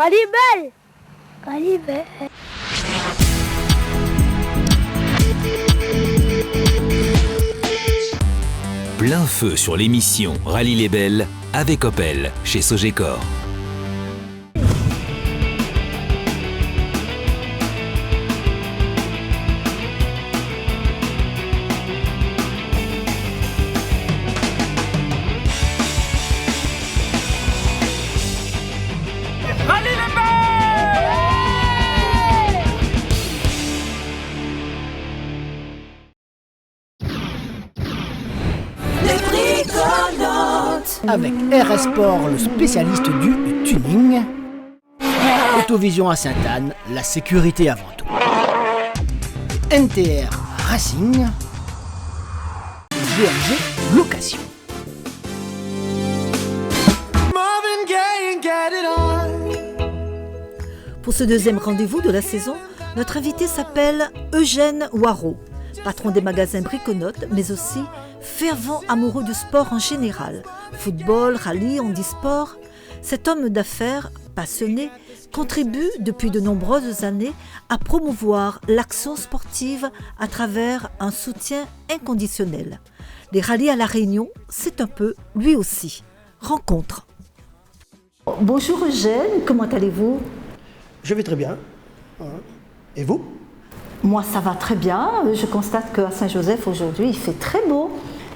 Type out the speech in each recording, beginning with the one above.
Rallye-Belle. Rallye-Belle. Plein feu sur l'émission Rallye les Belles avec Opel chez Sogecor. Avec RS Sport, le spécialiste du tuning. Autovision à Sainte-Anne, la sécurité avant tout. NTR Racing. GMG Location. Pour ce deuxième rendez-vous de la saison, notre invité s'appelle Eugène Waro, patron des magasins Briconote, mais aussi fervent amoureux du sport en général. Football, rallye, handisport. Cet homme d'affaires passionné contribue depuis de nombreuses années à promouvoir l'action sportive à travers un soutien inconditionnel. Les rallyes à La Réunion, c'est un peu lui aussi. Rencontre. Bonjour Eugène, comment allez-vous ? Je vais très bien. Et vous ? Moi, ça va très bien. Je constate qu'à Saint-Joseph, aujourd'hui, il fait très beau.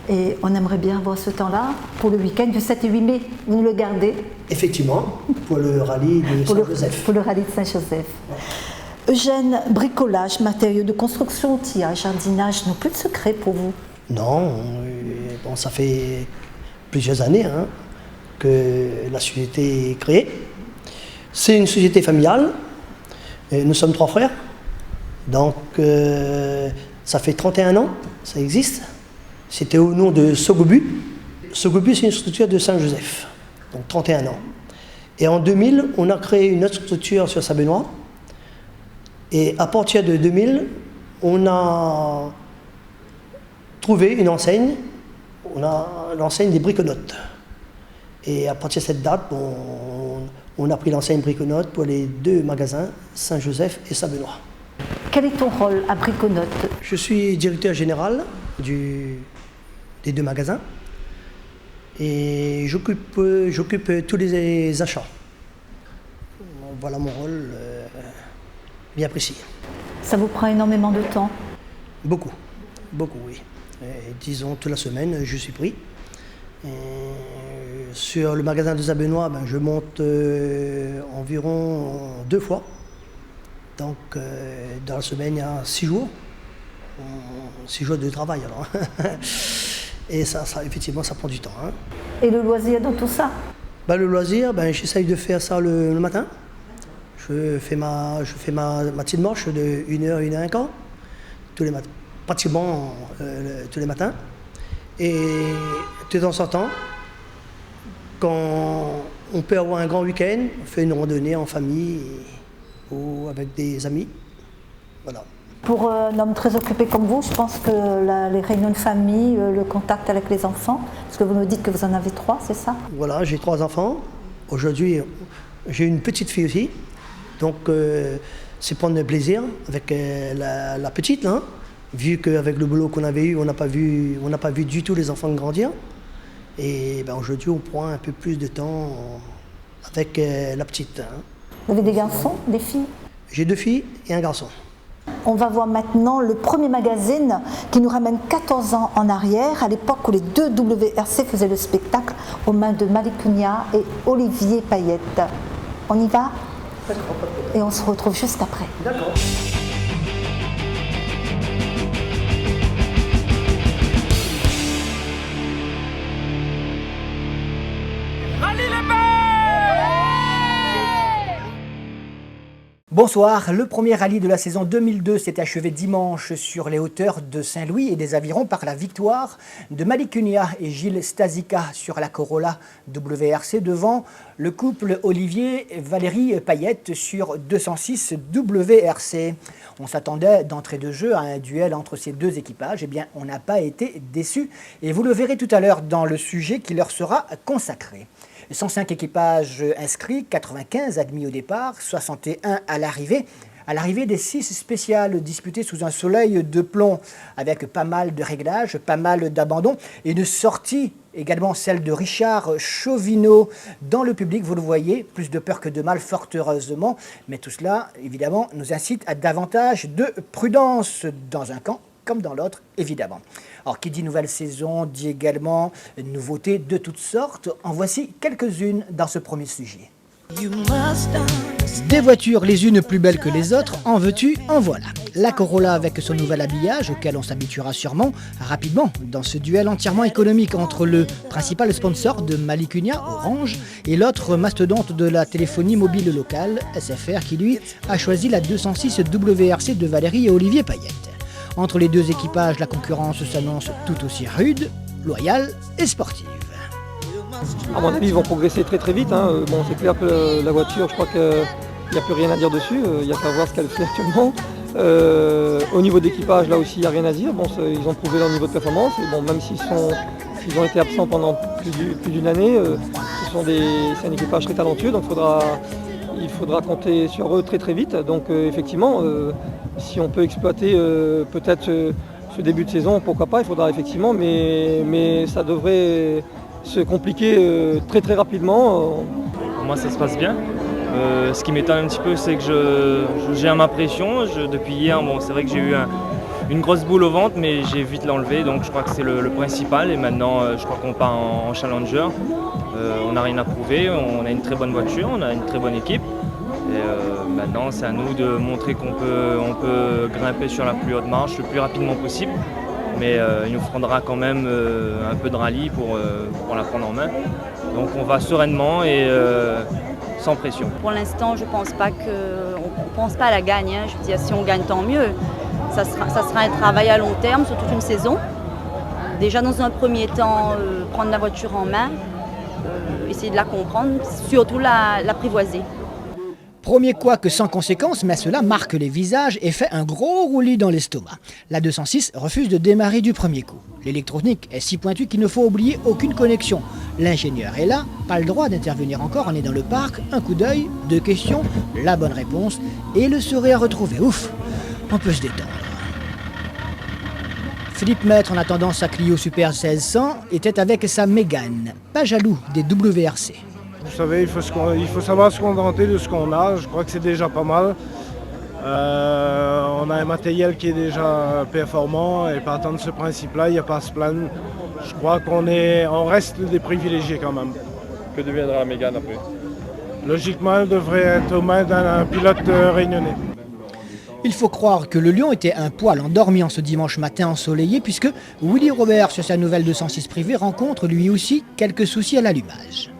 Et on aimerait bien avoir ce temps-là pour le week-end du 7 et 8 mai. Vous nous le gardez ? Effectivement, pour le rallye de Saint-Joseph. Pour le rallye de Saint-Joseph. Ouais. Eugène, bricolage, matériaux de construction, outillage, jardinage, n'ont plus de secret pour vous ? Non, bon, ça fait plusieurs années que la société est créée. C'est une société familiale. Et nous sommes 3 frères. Donc, ça fait 31 ans, ça existe. C'était au nom de Sogobu. Sogobu, c'est une structure de Saint-Joseph, donc 31 ans. Et en 2000, on a créé une autre structure sur Saint-Benoît. Et à partir de 2000, on a trouvé une enseigne. On a l'enseigne des Briconotes. Et à partir de cette date, on a pris l'enseigne Briconote pour les 2 magasins, Saint-Joseph et Saint-Benoît. Quel est ton rôle à Briconote ? Je suis directeur général des 2 magasins et j'occupe tous les achats. Voilà mon rôle bien précis. Ça vous prend énormément de temps ? Beaucoup, oui. Et disons toute la semaine, je suis pris. Et sur le magasin de Saint-Benoît, je monte environ 2 fois. Donc, dans la semaine, il y a 6 jours. 6 jours de travail, alors. Et ça, effectivement, ça prend du temps. Et le loisir dans tout ça ? Le loisir, j'essaye de faire ça le matin. Je fais ma petite marche de 1h, 1h15, pratiquement tous les matins. Et de temps en temps, quand on peut avoir un grand week-end, on fait une randonnée en famille ou avec des amis. Voilà. Pour un homme très occupé comme vous, je pense que les réunions de famille, le contact avec les enfants, parce que vous nous dites que vous en avez 3, c'est ça ? Voilà, j'ai 3 enfants. Aujourd'hui, j'ai une petite fille aussi. Donc, c'est prendre plaisir avec la petite, vu qu'avec le boulot qu'on avait eu, on n'a pas vu du tout les enfants grandir. Et aujourd'hui, on prend un peu plus de temps avec la petite. Vous avez des garçons, des filles ? J'ai 2 filles et un garçon. On va voir maintenant le premier magazine qui nous ramène 14 ans en arrière, à l'époque où les 2 WRC faisaient le spectacle aux mains de Malicunia et Olivier Payette. On y va ? D'accord. Et on se retrouve juste après. D'accord. Bonsoir, le premier rallye de la saison 2002 s'est achevé dimanche sur les hauteurs de Saint-Louis et des Avirons par la victoire de Malicunia et Gilles Stasica sur la Corolla WRC devant le couple Olivier et Valérie Payette sur 206 WRC. On s'attendait d'entrée de jeu à un duel entre ces 2 équipages. Eh bien, on n'a pas été déçus et vous le verrez tout à l'heure dans le sujet qui leur sera consacré. 105 équipages inscrits, 95 admis au départ, 61 à l'arrivée. À l'arrivée des 6 spéciales disputées sous un soleil de plomb, avec pas mal de réglages, pas mal d'abandons, et une sortie également celle de Richard Chauvineau dans le public, vous le voyez, plus de peur que de mal, fort heureusement. Mais tout cela, évidemment, nous incite à davantage de prudence dans un camp comme dans l'autre, évidemment. Alors, qui dit nouvelle saison, dit également nouveautés de toutes sortes. En voici quelques-unes dans ce premier sujet. Des voitures les unes plus belles que les autres, en veux-tu, en voilà. La Corolla avec son nouvel habillage, auquel on s'habituera sûrement rapidement dans ce duel entièrement économique entre le principal sponsor de Malicunia, Orange, et l'autre mastodonte de la téléphonie mobile locale, SFR, qui lui a choisi la 206 WRC de Valérie et Olivier Payette. Entre les deux équipages, la concurrence s'annonce tout aussi rude, loyale et sportive. À mon avis, ils vont progresser très très vite. Bon, c'est clair que la voiture, je crois qu'il n'y a plus rien à dire dessus. Il n'y a qu'à voir ce qu'elle fait actuellement. Au niveau d'équipage, là aussi, il n'y a rien à dire. Bon, ils ont prouvé leur niveau de performance. Et bon, même s'ils ont été absents pendant plus d'une année, c'est un équipage très talentueux. Donc il faudra compter sur eux très très vite. Donc effectivement, si on peut exploiter peut-être ce début de saison, pourquoi pas, il faudra effectivement, mais ça devrait se compliquer très très rapidement. Pour moi ça se passe bien. Ce qui m'étonne un petit peu, c'est que je gère ma pression. Depuis hier, bon, c'est vrai que j'ai eu une grosse boule au ventre, mais j'ai vite l'enlevé, donc je crois que c'est le principal. Et maintenant, je crois qu'on part en challenger. On n'a rien à prouver, on a une très bonne voiture, on a une très bonne équipe. Et maintenant, c'est à nous de montrer qu'on peut grimper sur la plus haute marche le plus rapidement possible. Mais il nous faudra quand même un peu de rallye pour la prendre en main. Donc on va sereinement et sans pression. Pour l'instant, je pense pas pense pas à la gagne. Je veux dire, si on gagne, tant mieux. Ça sera un travail à long terme sur toute une saison. Déjà dans un premier temps, prendre la voiture en main, essayer de la comprendre, surtout l'apprivoiser. Premier couac sans conséquence, mais cela marque les visages et fait un gros roulis dans l'estomac. La 206 refuse de démarrer du premier coup. L'électronique est si pointue qu'il ne faut oublier aucune connexion. L'ingénieur est là, pas le droit d'intervenir encore, on est dans le parc, un coup d'œil, 2 questions, la bonne réponse et le sourire retrouvé. Ouf, on peut se détendre. Philippe Maître, en attendant sa Clio Super 1600, était avec sa Mégane, pas jaloux des WRC. Vous savez, il faut savoir se contenter de ce qu'on a. Je crois que c'est déjà pas mal. On a un matériel qui est déjà performant et partant de ce principe-là, il n'y a pas à se plaindre. Je crois on reste des privilégiés quand même. Que deviendra la Mégane après? Logiquement, elle devrait être aux mains d'un pilote réunionnais. Il faut croire que le lion était un poil endormi en ce dimanche matin ensoleillé puisque Willy Robert, sur sa nouvelle 206 privée, rencontre lui aussi quelques soucis à l'allumage.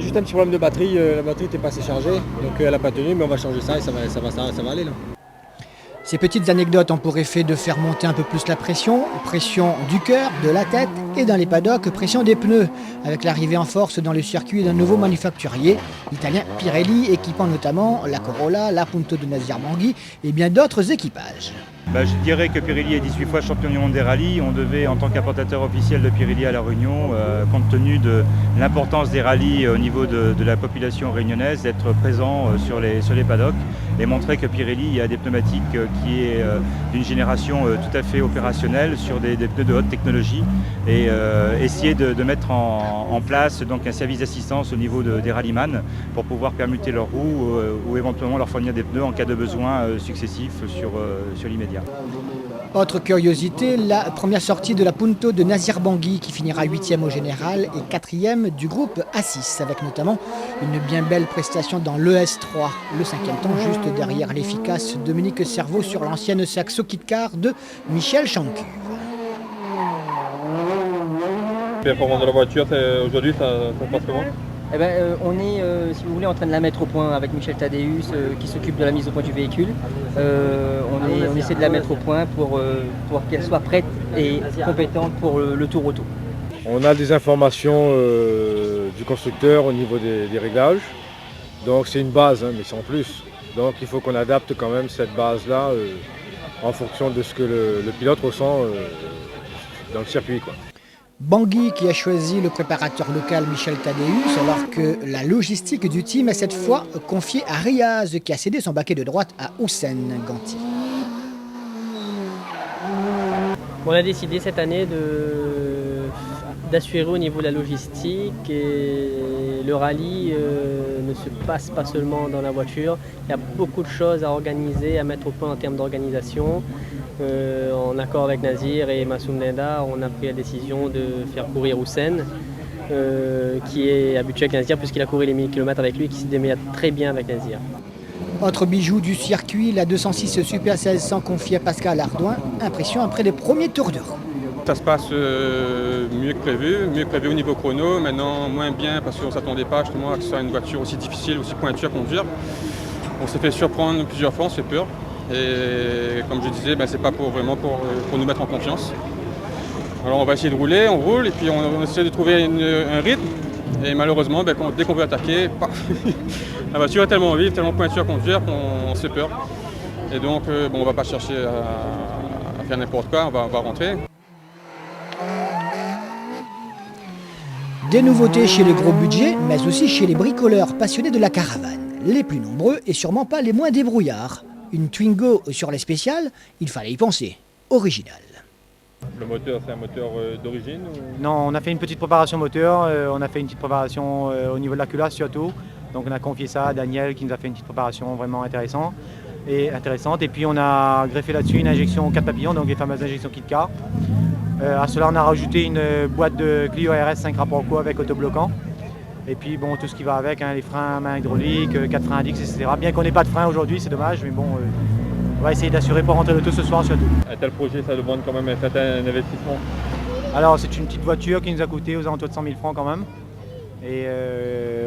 Juste un petit problème de batterie, la batterie n'était pas assez chargée, donc elle n'a pas tenu, mais on va changer ça et ça va aller là. Ces petites anecdotes ont pour effet de faire monter un peu plus la pression du cœur, de la tête et dans les paddocks, pression des pneus, avec l'arrivée en force dans le circuit d'un nouveau manufacturier, l'italien Pirelli, équipant notamment la Corolla, la Punto de Nazir Bangui et bien d'autres équipages. Je dirais que Pirelli est 18 fois champion du monde des rallyes. On devait, en tant qu'importateur officiel de Pirelli à La Réunion, compte tenu de l'importance des rallyes au niveau de la population réunionnaise, d'être présent sur les paddocks et montrer que Pirelli a des pneumatiques qui est d'une génération tout à fait opérationnelle sur des pneus de haute technologie et essayer de mettre en place donc un service d'assistance au niveau des rallyman pour pouvoir permuter leurs roues ou éventuellement leur fournir des pneus en cas de besoin successifs sur l'immédiat. Autre curiosité, la première sortie de la Punto de Nazir Bangui qui finira 8e au général et 4e du groupe A6 avec notamment une bien belle prestation dans l'ES3, le 5e temps juste derrière l'efficace Dominique Servaux sur l'ancienne Saxo Kit-Car de Michel Chancuve. La performance de la voiture aujourd'hui, ça se passe comment? On est, si vous voulez, en train de la mettre au point avec Michel Tadéus qui s'occupe de la mise au point du véhicule. On essaie de la mettre au point pour qu'elle soit prête et compétente pour le tour auto. On a des informations du constructeur au niveau des réglages. Donc c'est une base, mais sans plus. Donc il faut qu'on adapte quand même cette base-là en fonction de ce que le pilote ressent dans le circuit, quoi. Bangui qui a choisi le préparateur local Michel Tadéus, alors que la logistique du team est cette fois confiée à Riaz qui a cédé son baquet de droite à Houssen Ganti. On a décidé cette année d'assurer au niveau de la logistique et le rallye ne se passe pas seulement dans la voiture. Il y a beaucoup de choses à organiser, à mettre au point en termes d'organisation. En accord avec Nazir et Massoum Neda, on a pris la décision de faire courir Houssen, qui est habitué avec Nazir puisqu'il a couru les 1000 km avec lui et qui se démerde très bien avec Nazir. Autre bijou du circuit, la 206 Super 1600 confiée à Pascal Ardouin. Impression après les premiers tours d'heure. Ça se passe mieux que prévu au niveau chrono, maintenant moins bien parce qu'on ne s'attendait pas justement à que ce soit une voiture aussi difficile, aussi pointue à conduire. On s'est fait surprendre plusieurs fois, on s'est fait peur. Et comme je disais, c'est pas vraiment pour nous mettre en confiance. Alors on va essayer de rouler, on roule et puis on essaie de trouver un rythme. Et malheureusement, dès qu'on veut attaquer, la voiture est tellement vive, tellement pointue à conduire qu'on se fait peur. Et donc on ne va pas chercher à faire n'importe quoi, on va rentrer. Des nouveautés chez les gros budgets, mais aussi chez les bricoleurs passionnés de la caravane. Les plus nombreux et sûrement pas les moins débrouillards. Une Twingo sur les spéciales, il fallait y penser. Original. Le moteur, c'est un moteur d'origine ou... Non, on a fait une petite préparation moteur, on a fait une petite préparation au niveau de la culasse surtout. Donc on a confié ça à Daniel qui nous a fait une petite préparation vraiment intéressante. Et puis on a greffé là-dessus une injection 4 papillons, donc les fameuses injections kit car. À cela on a rajouté une boîte de Clio RS 5 rapports co avec autobloquant. Et puis bon, tout ce qui va avec, les freins à main hydrauliques, 4 freins Adix, etc. Bien qu'on n'ait pas de frein aujourd'hui, c'est dommage, mais bon, on va essayer d'assurer pour rentrer l'auto ce soir surtout. Un tel projet, ça demande quand même un certain investissement. Alors c'est une petite voiture qui nous a coûté aux alentours de 100 000 francs quand même. Et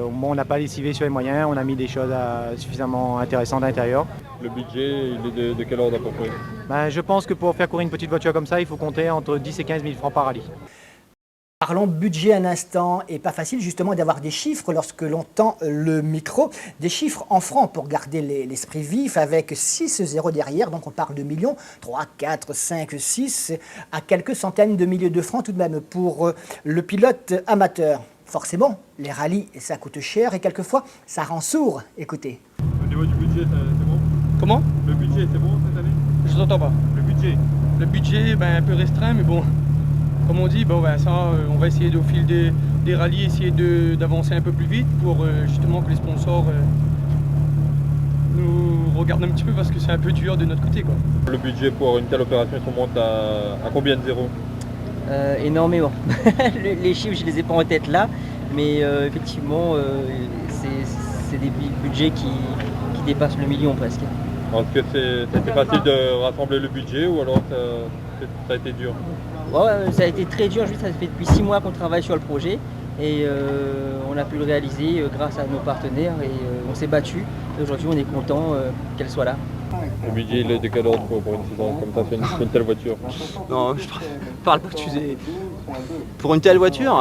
on n'a pas lessivé sur les moyens, on a mis des choses suffisamment intéressantes à l'intérieur. Le budget, il est de quel ordre à peu près? Je pense que pour faire courir une petite voiture comme ça, il faut compter entre 10 et 15 000 francs par rallye. Parlons budget un instant, et pas facile justement d'avoir des chiffres lorsque l'on tend le micro. Des chiffres en francs pour garder l'esprit vif avec 6 zéros derrière, donc on parle de millions, 3, 4, 5, 6, à quelques centaines de milliers de francs tout de même pour le pilote amateur. Forcément, les rallyes, ça coûte cher et quelquefois, ça rend sourd. Écoutez. Au niveau du budget, c'est bon? Comment? Le budget, c'est bon cette année? Je t'entends pas. Le budget? Le budget, un peu restreint, mais bon. Comme on dit, ça, on va essayer au fil des rallyes, essayer d'avancer un peu plus vite pour justement que les sponsors nous regardent un petit peu parce que c'est un peu dur de notre côté, quoi. Le budget pour une telle opération, il remonte à combien de zéros? Énormément. Les chiffres, je ne les ai pas en tête là, mais effectivement, c'est des budgets qui dépassent le million presque. Est-ce que c'était facile de rassembler le budget ou alors ça a été dur? Ouais, ça a été très dur, ça fait depuis 6 mois qu'on travaille sur le projet et on a pu le réaliser grâce à nos partenaires et on s'est battu. Aujourd'hui on est content qu'elle soit là. Le budget il est de quel ordre pour une saison comme ça, c'est une telle voiture? Non, je parle pas de fusée. Pour une telle voiture,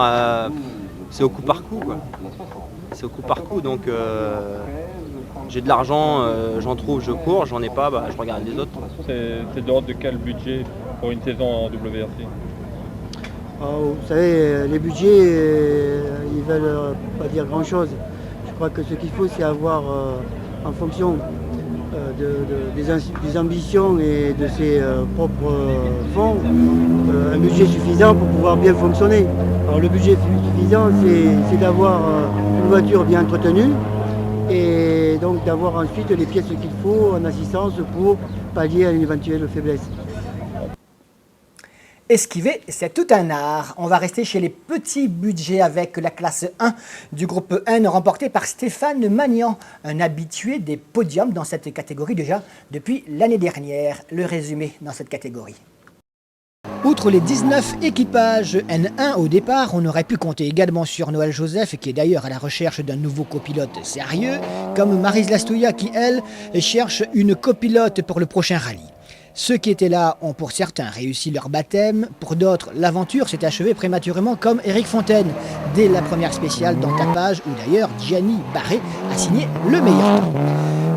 c'est au coup par coup, quoi. C'est au coup par coup, donc j'ai de l'argent, j'en trouve, je cours, j'en ai pas, je regarde les autres. C'est de l'ordre de quel budget pour une saison en WRC? Vous savez, les budgets, ils veulent pas dire grand-chose. Je crois que ce qu'il faut, c'est avoir, en fonction des ambitions et de ses propres fonds, un budget suffisant pour pouvoir bien fonctionner. Alors le budget suffisant, c'est d'avoir une voiture bien entretenue et donc d'avoir ensuite les pièces qu'il faut en assistance pour pallier à une éventuelle faiblesse. Esquiver, c'est tout un art. On va rester chez les petits budgets avec la classe 1 du groupe N remportée par Stéphane Magnan, un habitué des podiums dans cette catégorie déjà depuis l'année dernière. Le résumé dans cette catégorie. Outre les 19 équipages N1 au départ, on aurait pu compter également sur Noël Joseph, qui est d'ailleurs à la recherche d'un nouveau copilote sérieux, comme Maryse Lastouya qui, elle, cherche une copilote pour le prochain rallye. Ceux qui étaient là ont pour certains réussi leur baptême, pour d'autres l'aventure s'est achevée prématurément comme Éric Fontaine, dès la première spéciale dans Tapage où d'ailleurs Gianni Barré a signé le meilleur temps.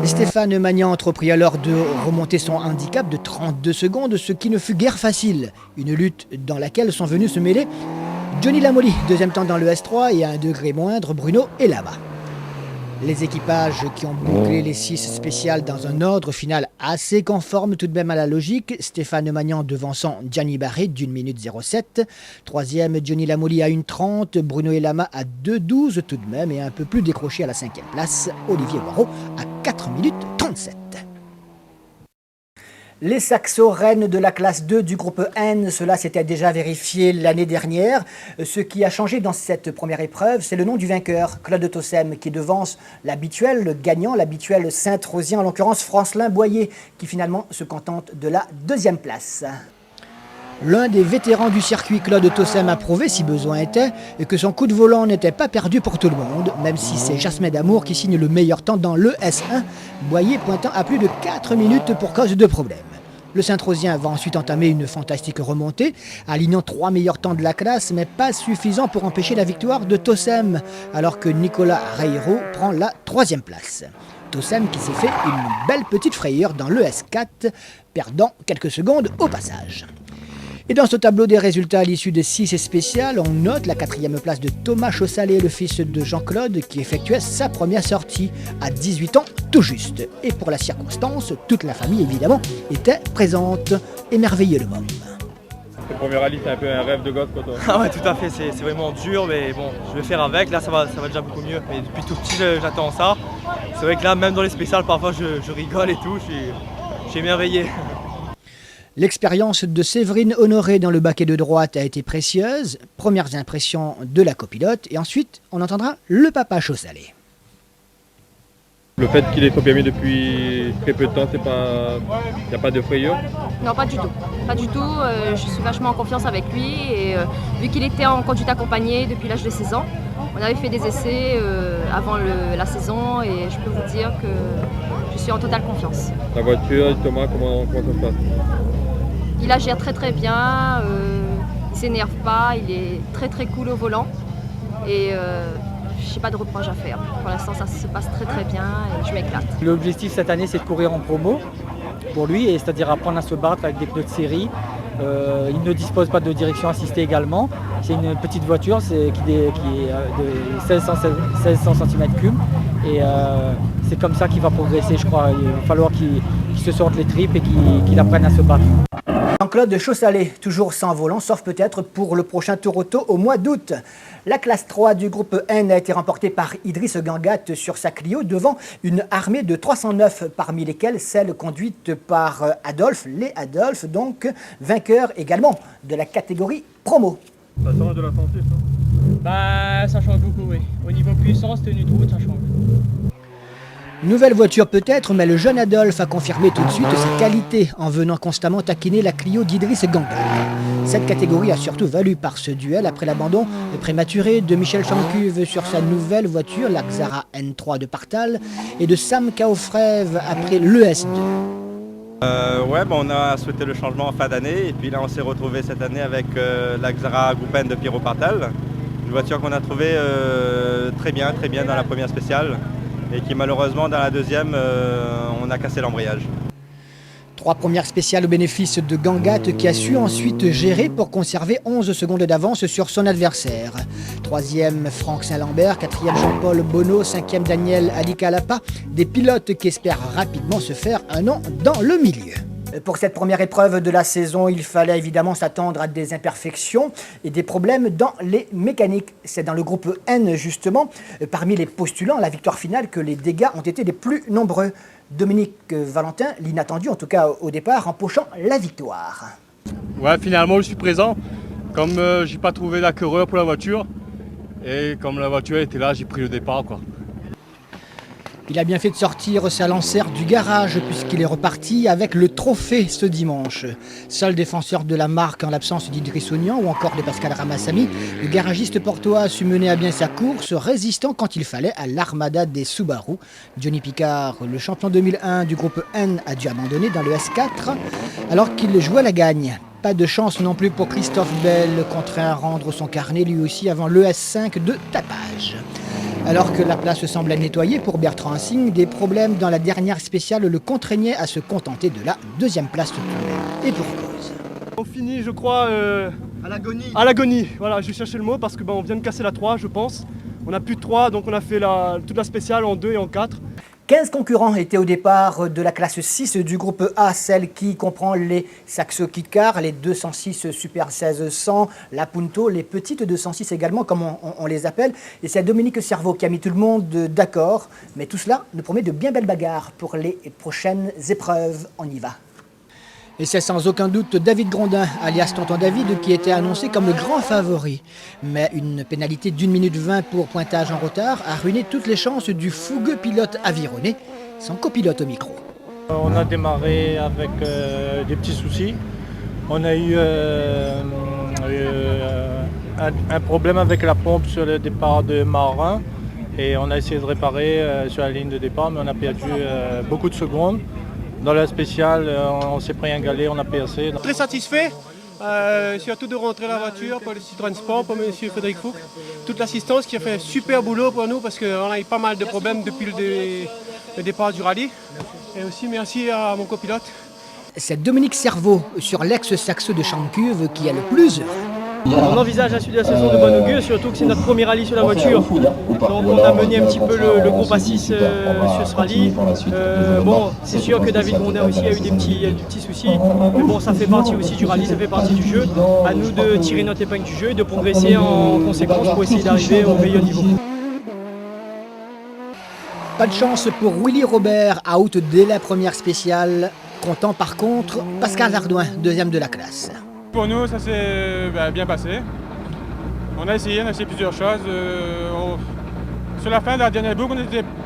Stéphane Magnan entreprit alors de remonter son handicap de 32 secondes, ce qui ne fut guère facile, une lutte dans laquelle sont venus se mêler Johnny Lamoli, deuxième temps dans le S3 et à un degré moindre, Bruno et Lama. Les équipages qui ont bouclé les 6 spéciales dans un ordre final assez conforme tout de même à la logique. Stéphane Magnan devançant Gianni Barré d'1 minute 07. Troisième, Johnny Lamoli à 1,30. Bruno et Lama à 2,12 tout de même et un peu plus décroché à la 5e place. Olivier Boireau à 4 minutes 37. Les Saxo-Rennes de la classe 2 du groupe N, cela s'était déjà vérifié l'année dernière. Ce qui a changé dans cette première épreuve, c'est le nom du vainqueur, Claude Tossem, qui devance l'habituel gagnant, l'habituel Saint-Rosien, en l'occurrence Francelin Boyer, qui finalement se contente de la 2e place. L'un des vétérans du circuit, Claude Tossem, a prouvé, si besoin était, que son coup de volant n'était pas perdu pour tout le monde, même si c'est Jasmin Damour qui signe le meilleur temps dans le S1, Boyer pointant à plus de 4 minutes pour cause de problème. Le Saint-Rosien va ensuite entamer une fantastique remontée, alignant 3 meilleurs temps de la classe, mais pas suffisant pour empêcher la victoire de Tossem, alors que Nicolas Reiro prend la 3e place. Tossem qui s'est fait une belle petite frayeur dans le S4, perdant quelques secondes au passage. Et dans ce tableau des résultats à l'issue des 6 spéciales, on note la 4e place de Thomas Chaussalet, le fils de Jean-Claude, qui effectuait sa première sortie à 18 ans tout juste. Et pour la circonstance, toute la famille évidemment était présente. Émerveillé le môme. Le premier rallye, c'est un peu un rêve de gosse pour toi. Ah ouais, tout à fait, c'est vraiment dur, mais bon, je vais faire avec. Là, ça va déjà beaucoup mieux. Mais depuis tout petit, j'attends ça. C'est vrai que là, même dans les spéciales, parfois, je rigole et tout. Je suis émerveillé. L'expérience de Séverine Honoré dans le baquet de droite a été précieuse. Premières impressions de la copilote et ensuite on entendra le papa Chaussalet. Le fait qu'il est copié depuis très peu de temps, il n'y a pas de frayeur? Non, pas du tout. Pas du tout. Je suis vachement en confiance avec lui et vu qu'il était en conduite accompagnée depuis l'âge de 16 ans, on avait fait des essais avant la saison et je peux vous dire que je suis en totale confiance. La voiture, Thomas, comment ça se passe? Il la gère très bien, il s'énerve pas, il est très cool au volant et je n'ai pas de reproche à faire. Pour l'instant ça se passe très bien et je m'éclate. L'objectif cette année c'est de courir en promo pour lui, c'est-à-dire apprendre à se battre avec des pneus de série. Il ne dispose pas de direction assistée également. C'est une petite voiture qui est de 1600 cm3 et c'est comme ça qu'il va progresser je crois. Il va falloir qu'il se sorte les tripes et qu'il apprenne à se battre. Jean-Claude Chaussalet, toujours sans volant, sauf peut-être pour le prochain Tour Auto au mois d'août. La classe 3 du groupe N a été remportée par Idriss Gangat sur sa Clio devant une armée de 309, parmi lesquelles celle conduite par Adolphe, les Adolphe, donc vainqueur également de la catégorie promo. Ça change de la santé, ça? Bah, ça change beaucoup, oui. Au niveau puissance, tenue de route, ça change. Nouvelle voiture peut-être, mais le jeune Adolphe a confirmé tout de suite sa qualité en venant constamment taquiner la Clio d'Idriss Gangat. Cette catégorie a surtout valu par ce duel après l'abandon prématuré de Michel Chancuve sur sa nouvelle voiture, la Xara N3 de Partal, et de Sam Kaufrève après l'ES2. On a souhaité le changement en fin d'année et puis là on s'est retrouvé cette année avec la Xara Groupe N de Pierrot Partal, une voiture qu'on a trouvée très bien dans la première spéciale et qui malheureusement dans la deuxième on a cassé l'embrayage. 3 premières spéciales au bénéfice de Gangat qui a su ensuite gérer pour conserver 11 secondes d'avance sur son adversaire. 3e Franck Saint-Lambert, 4e Jean-Paul Bonneau, 5e Daniel Alikalapa, des pilotes qui espèrent rapidement se faire un nom dans le milieu. Pour cette première épreuve de la saison, il fallait évidemment s'attendre à des imperfections et des problèmes dans les mécaniques. C'est dans le groupe N justement, parmi les postulants à la victoire finale, que les dégâts ont été les plus nombreux. Dominique Valentin, l'inattendu en tout cas au départ, empochant la victoire. Ouais, finalement je suis présent. Comme j'ai pas trouvé d'acquéreur pour la voiture, et comme la voiture était là, j'ai pris le départ, quoi. Il a bien fait de sortir sa Lancère du garage puisqu'il est reparti avec le trophée ce dimanche. Seul défenseur de la marque en l'absence d'Idriss Ognan ou encore de Pascal Ramassamy, le garagiste portois a su mener à bien sa course, résistant quand il fallait à l'armada des Subaru. Johnny Picard, le champion 2001 du groupe N, a dû abandonner dans le S4 alors qu'il jouait la gagne. Pas de chance non plus pour Christophe Bell, contraint à rendre son carnet lui aussi avant le S5 de tapage. Alors que la place semble nettoyée pour Bertrand Hansing, des problèmes dans la dernière spéciale le contraignaient à se contenter de la 2e place tout de même. Et pour cause. On finit, je crois, À l'agonie. À l'agonie, voilà, je cherchais le mot parce que on vient de casser la 3, je pense. On n'a plus de 3, donc on a fait toute la spéciale en 2 et en 4. 15 concurrents étaient au départ de la classe 6 du groupe A, celle qui comprend les Saxo Kit-Car, les 206 Super 1600, la Punto, les petites 206 également, comme on les appelle. Et c'est Dominique Cerveau qui a mis tout le monde d'accord. Mais tout cela nous promet de bien belles bagarres pour les prochaines épreuves. On y va. Et c'est sans aucun doute David Grondin, alias Tonton David, qui était annoncé comme le grand favori. Mais une pénalité d'1 minute 20 pour pointage en retard a ruiné toutes les chances du fougueux pilote avironné, son copilote au micro. On a démarré avec des petits soucis. On a eu un problème avec la pompe sur le départ de Marin et on a essayé de réparer sur la ligne de départ, mais on a perdu beaucoup de secondes. Dans la spéciale, on s'est pris un galet, on a percé. Très satisfait, surtout de rentrer la voiture pour le Citroën Sport, pour M. Frédéric Fouque. Toute l'assistance qui a fait un super boulot pour nous parce qu'on a eu pas mal de problèmes depuis le départ du rallye. Et aussi merci à mon copilote. C'est Dominique Cerveau sur l'ex-Saxo de Champcuve qui a le plus heureux. On envisage la suite de la saison de bon augure, surtout que c'est notre premier rallye sur la voiture. Donc on a mené un petit peu le groupe A6 sur ce rallye. Bon, c'est sûr que David Grondin aussi a eu des petits soucis. Mais bon, ça fait partie aussi du rallye, ça fait partie du jeu. À nous de tirer notre épingle du jeu et de progresser en conséquence pour essayer d'arriver au meilleur niveau. Pas de chance pour Willy Robert, out dès la première spéciale. Content par contre Pascal Ardouin, deuxième de la classe. Pour nous, ça s'est bien passé. On a essayé plusieurs choses. Sur la fin de la dernière boucle,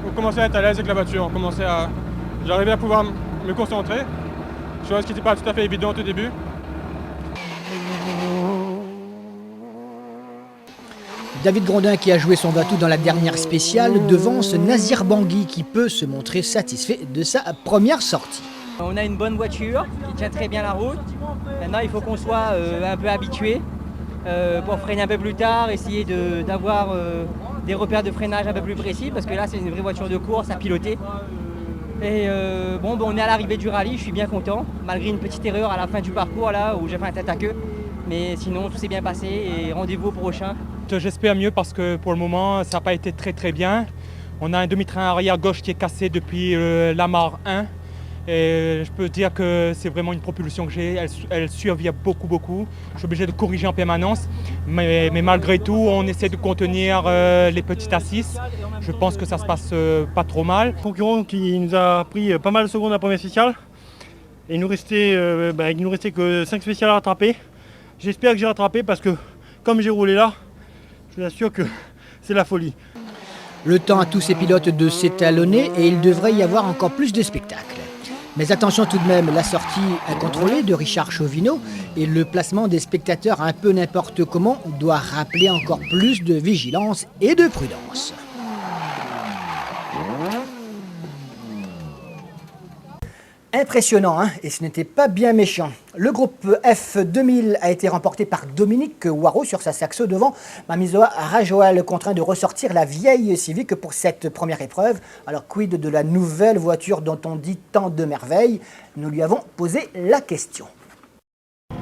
on commençait à être à l'aise avec la voiture. J'arrivais à pouvoir me concentrer, chose qui n'était pas tout à fait évidente au début. David Grondin qui a joué son bateau dans la dernière spéciale devance Nazir Bangui qui peut se montrer satisfait de sa première sortie. On a une bonne voiture qui tient très bien la route. Maintenant, il faut qu'on soit un peu habitué pour freiner un peu plus tard, essayer d'avoir des repères de freinage un peu plus précis parce que là, c'est une vraie voiture de course à piloter. Et on est à l'arrivée du rallye, je suis bien content, malgré une petite erreur à la fin du parcours là où j'ai fait un tête à queue. Mais sinon, tout s'est bien passé et rendez-vous au prochain. J'espère mieux parce que pour le moment, ça n'a pas été très bien. On a un demi-train arrière gauche qui est cassé depuis l'Amar 1. Et je peux dire que c'est vraiment une propulsion que j'ai, elle survient beaucoup. Je suis obligé de corriger en permanence, mais malgré tout, on essaie de contenir les petites assises. Je pense que ça se passe pas trop mal. Concurrent qui nous a pris pas mal de secondes à la première spéciale. Et il nous restait que 5 spéciales à rattraper. J'espère que j'ai rattrapé parce que comme j'ai roulé là, je vous assure que c'est la folie. Le temps à tous ces pilotes de s'étalonner et il devrait y avoir encore plus de spectacles. Mais attention tout de même, la sortie incontrôlée de Richard Chauvineau et le placement des spectateurs un peu n'importe comment doit rappeler encore plus de vigilance et de prudence. Impressionnant, hein, et ce n'était pas bien méchant. Le groupe F2000 a été remporté par Dominique Waro sur sa Saxo devant Mamizoa Rajoal, contraint de ressortir la vieille Civic pour cette première épreuve. Alors quid de la nouvelle voiture dont on dit tant de merveilles? Nous lui avons posé la question.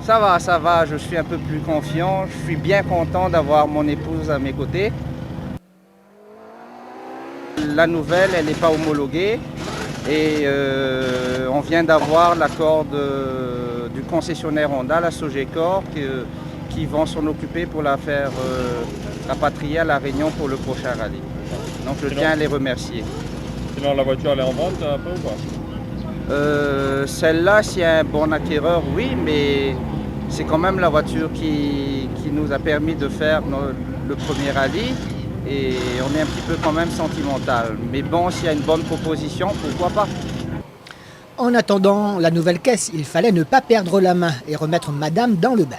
Ça va, je suis un peu plus confiant, je suis bien content d'avoir mon épouse à mes côtés. La nouvelle, elle n'est pas homologuée. Et on vient d'avoir l'accord du concessionnaire Honda, la Sogecor, qui vont s'en occuper pour la faire rapatrier à La Réunion pour le prochain rallye. Donc je tiens à les remercier. Sinon la voiture elle est en vente un peu ou pas? Celle-là, s'il y a un bon acquéreur, oui, mais c'est quand même la voiture qui nous a permis de faire le premier rallye. Et on est un petit peu quand même sentimental. Mais bon, s'il y a une bonne proposition, pourquoi pas? En attendant la nouvelle caisse, il fallait ne pas perdre la main et remettre Madame dans le bain.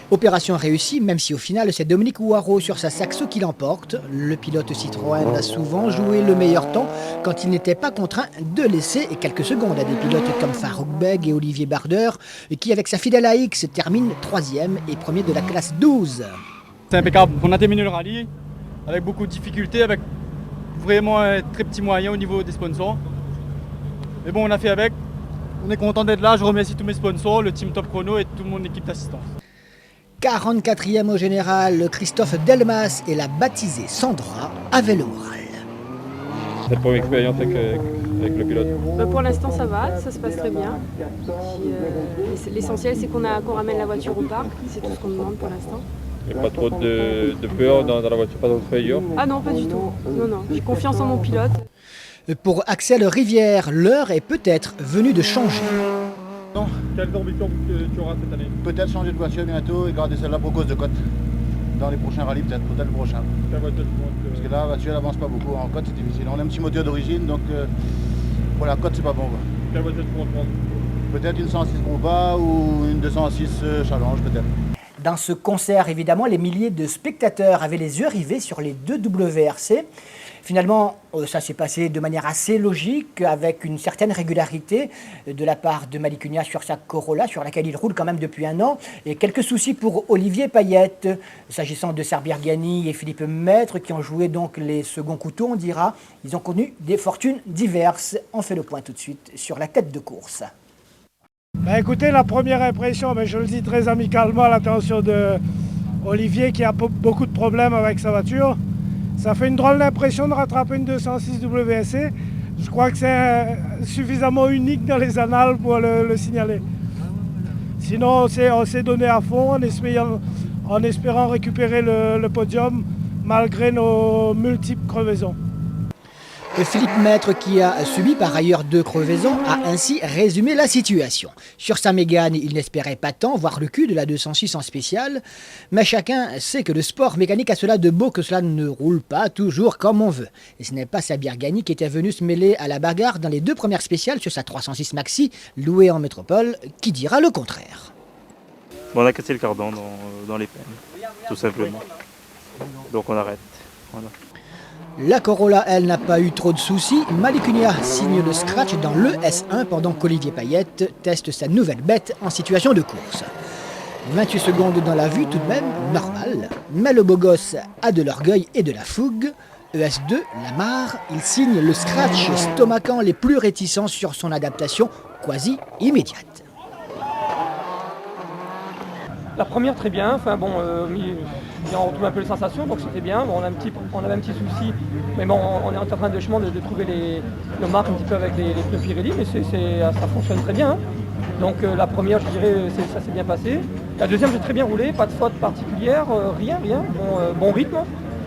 Opération réussie, même si au final c'est Dominique Waro sur sa Saxo qui l'emporte. Le pilote Citroën a souvent joué le meilleur temps quand il n'était pas contraint de laisser quelques secondes à des pilotes comme Farouk Beg et Olivier Barder, qui avec sa fidèle AX termine 3e et premier de la classe 12. C'est impeccable, on a terminé le rallye avec beaucoup de difficultés, avec vraiment un très petit moyen au niveau des sponsors. Mais bon, on a fait avec. On est content d'être là. Je remercie tous mes sponsors, le team Top Chrono et toute mon équipe d'assistance. 44e au général, Christophe Delmas et la baptisée Sandra avaient le moral. Cette première expérience avec le pilote? Pour l'instant ça va, ça se passe très bien. L'essentiel c'est qu'on ramène la voiture au parc, c'est tout ce qu'on demande pour l'instant. Il n'y a pas trop de peur dans la voiture, pas trop de frayeur? Ah non, pas du tout. Non, j'ai confiance en mon pilote. Pour Axel Rivière, l'heure est peut-être venue de changer. Non. Quelles ambitions tu auras cette année? Peut-être changer de voiture bientôt et garder celle-là pour cause de cote. Dans les prochains rallyes peut-être le prochain. Quelle voiture tu montes? Parce que là, la voiture n'avance pas beaucoup. En cote, c'est difficile. On a un petit moteur d'origine, donc pour la cote, c'est pas bon. Quoi. Quelle voiture tu montes prendre? Peut-être une 106 Combat ou une 206 Challenge, peut-être. Dans ce concert, évidemment, les milliers de spectateurs avaient les yeux rivés sur les deux WRC. Finalement, ça s'est passé de manière assez logique, avec une certaine régularité de la part de Malik Kuniya sur sa Corolla, sur laquelle il roule quand même depuis un an. Et quelques soucis pour Olivier Payette, s'agissant de Sarbir Ghani et Philippe Maître, qui ont joué donc les seconds couteaux, on dira. Ils ont connu des fortunes diverses. On fait le point tout de suite sur la tête de course. Écoutez, la première impression, je le dis très amicalement à l'attention de Olivier qui a beaucoup de problèmes avec sa voiture. Ça fait une drôle d'impression de rattraper une 206 WRC. Je crois que c'est suffisamment unique dans les annales pour le signaler. Sinon, on s'est donné à fond en espérant récupérer le podium malgré nos multiples crevaisons. Philippe Maître, qui a subi par ailleurs 2 crevaisons, a ainsi résumé la situation. Sur sa Mégane, il n'espérait pas tant voir le cul de la 206 en spécial, mais chacun sait que le sport mécanique a cela de beau que cela ne roule pas toujours comme on veut. Et ce n'est pas Sarbir Ghani qui était venu se mêler à la bagarre dans les 2 premières spéciales sur sa 306 Maxi, louée en métropole, qui dira le contraire. On a cassé le cardan dans les peines, tout simplement. Donc on arrête. Voilà. La Corolla, elle, n'a pas eu trop de soucis. Malik Kuniya signe le scratch dans le S1 pendant qu'Olivier Payette teste sa nouvelle bête en situation de course. 28 secondes dans la vue, tout de même, normal. Mais le beau gosse a de l'orgueil et de la fougue. ES2, Lamar, il signe le scratch, stomachant les plus réticents sur son adaptation quasi immédiate. La première très bien, on retrouve un peu les sensations, donc c'était bien. Bon, on avait un petit souci, mais bon, on est en train de trouver nos marques un petit peu avec les pneus Pirelli, mais ça fonctionne très bien. Hein. Donc la première, je dirais, ça s'est bien passé. La deuxième, j'ai très bien roulé, pas de faute particulière, rien. Bon rythme,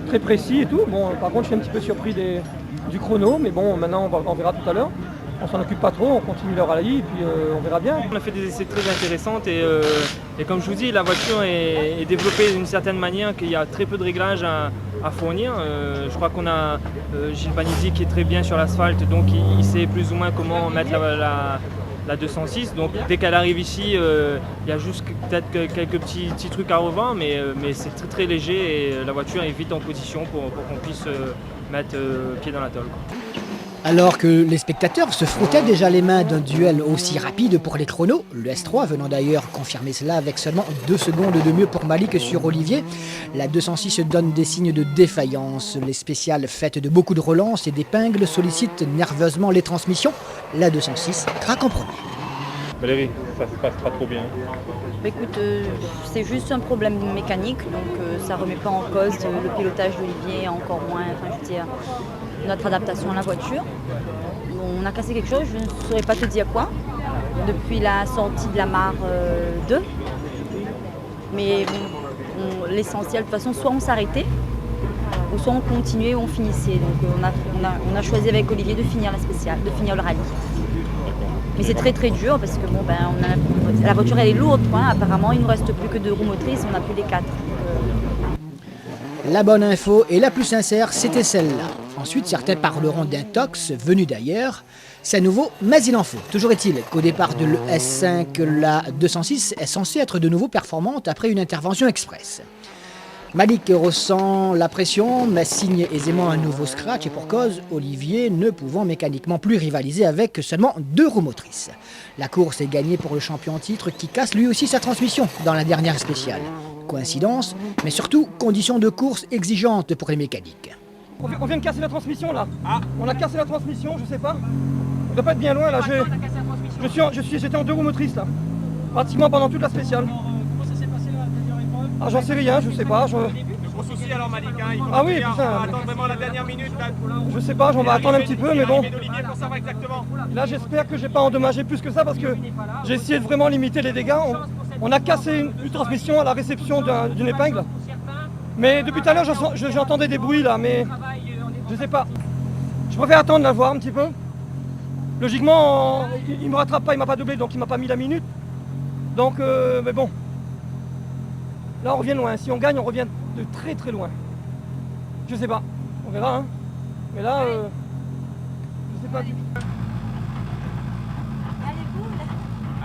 très précis et tout. Bon, par contre, je suis un petit peu surpris du chrono, mais bon, maintenant on verra tout à l'heure. On s'en occupe pas trop, on continue le rallye et puis on verra bien. On a fait des essais très intéressants et comme je vous dis, la voiture est développée d'une certaine manière qu'il y a très peu de réglages à fournir. Je crois qu'on a Gilles Panizzi qui est très bien sur l'asphalte, donc il sait plus ou moins comment mettre la 206. Donc dès qu'elle arrive ici, il y a juste peut-être quelques petits trucs à revoir, mais c'est très très léger et la voiture est vite en position pour qu'on puisse mettre pied dans la tôle. Alors que les spectateurs se frottaient déjà les mains d'un duel aussi rapide pour les chronos, le S3 venant d'ailleurs confirmer cela avec seulement 2 secondes de mieux pour Malik sur Olivier, la 206 donne des signes de défaillance. Les spéciales faites de beaucoup de relances et d'épingles sollicitent nerveusement les transmissions. La 206 craque en premier. Valérie, ça se passe pas trop bien. Écoute, c'est juste un problème mécanique, donc ça remet pas en cause le pilotage d'Olivier, encore moins, notre adaptation à la voiture. On a cassé quelque chose, je ne saurais pas te dire quoi, depuis la sortie de la Mare 2. Mais l'essentiel, de toute façon, soit on s'arrêtait, ou soit on continuait ou on finissait. Donc on a choisi avec Olivier de finir la spéciale, de finir le rallye. Mais c'est très très dur parce que la voiture elle est lourde, apparemment il ne nous reste plus que 2 roues motrices, on n'a plus les 4. La bonne info et la plus sincère, c'était celle-là. Ensuite, certains parleront d'intox venu d'ailleurs. C'est nouveau, mais il en faut. Toujours est-il qu'au départ de l'ES5, la 206 est censée être de nouveau performante après une intervention express. Malik ressent la pression, mais signe aisément un nouveau scratch et pour cause, Olivier ne pouvant mécaniquement plus rivaliser avec seulement 2 roues motrices. La course est gagnée pour le champion en titre qui casse lui aussi sa transmission dans la dernière spéciale. Coïncidence, mais surtout conditions de course exigeantes pour les mécaniques. On vient de casser la transmission là. On a cassé la transmission, je sais pas. On doit pas être bien loin là. J'étais en 2 roues motrices là. Pratiquement pendant toute la spéciale. Comment ça s'est passé la dernière épreuve? Ah, j'en sais rien, je sais pas. Gros souci alors Malik, hein, il faut Ah oui, on putain. va attendre vraiment la dernière minute. Là. Je sais pas, on va attendre un petit peu, mais bon. D'Olivier pour savoir exactement. Là, j'espère que j'ai pas endommagé plus que ça parce que j'ai essayé de vraiment limiter les dégâts. On a cassé une transmission à la réception d'une épingle. Mais depuis tout à l'heure, j'entendais des bruits là, mais je sais pas. Je préfère attendre là, voir un petit peu. Logiquement, il me rattrape pas, il m'a pas doublé, donc il m'a pas mis la minute. Donc, mais bon. Là, on revient loin. Si on gagne, on revient de très très loin. Je sais pas. On verra, hein. Mais là, je sais pas du tout.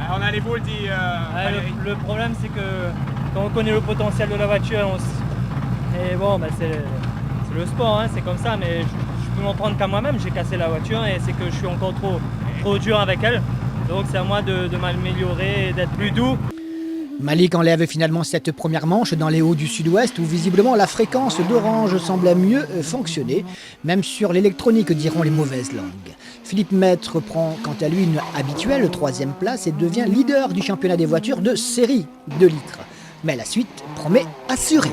On a les boules, dit Valérie. Le problème, c'est que quand on connaît le potentiel de la voiture, et bon, bah, c'est le sport, hein, c'est comme ça, mais je peux m'en prendre qu'à moi-même. J'ai cassé la voiture et c'est que je suis encore trop dur avec elle. Donc c'est à moi de m'améliorer et d'être plus doux. Malik enlève finalement cette première manche dans les hauts du sud-ouest où visiblement la fréquence d'orange semble mieux fonctionner, même sur l'électronique diront les mauvaises langues. Philippe Maître prend quant à lui une habituelle 3e place et devient leader du championnat des voitures de série 2 litres. Mais la suite promet assurée.